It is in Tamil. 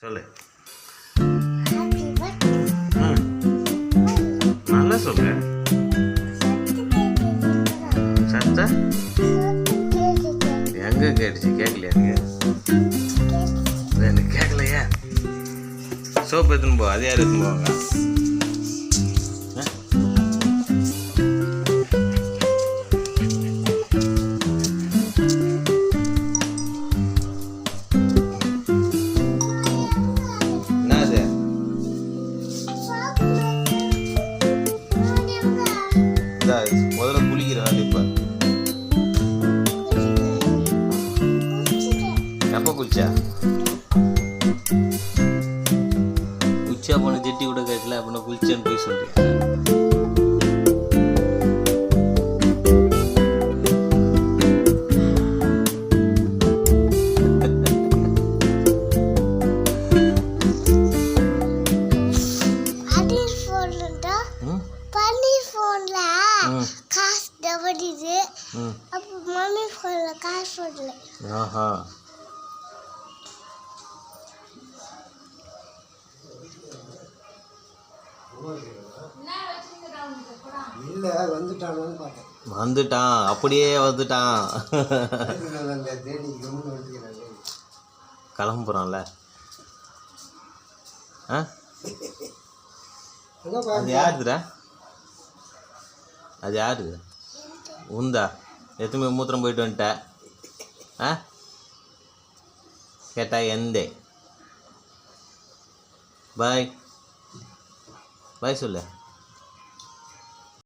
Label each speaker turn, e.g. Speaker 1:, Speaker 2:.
Speaker 1: சொல்லு. நல்லா சொல்லு. சத்த எங்க கேட்டுச்சு? கேட்கலையா? எனக்கு கேட்கலையா? சோப்பு எடுத்துன்னு போ. அது யார் எடுத்துன்னு போவாங்க? முதல்ல குளிக்கிறான். இப்ப எப்ப குளிச்சா? குளிச்சா போன ஜெட்டி கூட கேட்டல. அப்படின்னா குளிச்சேன்னு போய் சொல்றியா? ஆஹா, வந்துட்டான். அப்படியே வந்துட்டான். கிளம்புறான்ல. அது யாருதுடா? அது யாரு? உந்தா? எத்தனை மூத்திரம் போயிட்டு வந்துட்ட? கேட்டா எந்தே? பாய் பாய் சொல்லு.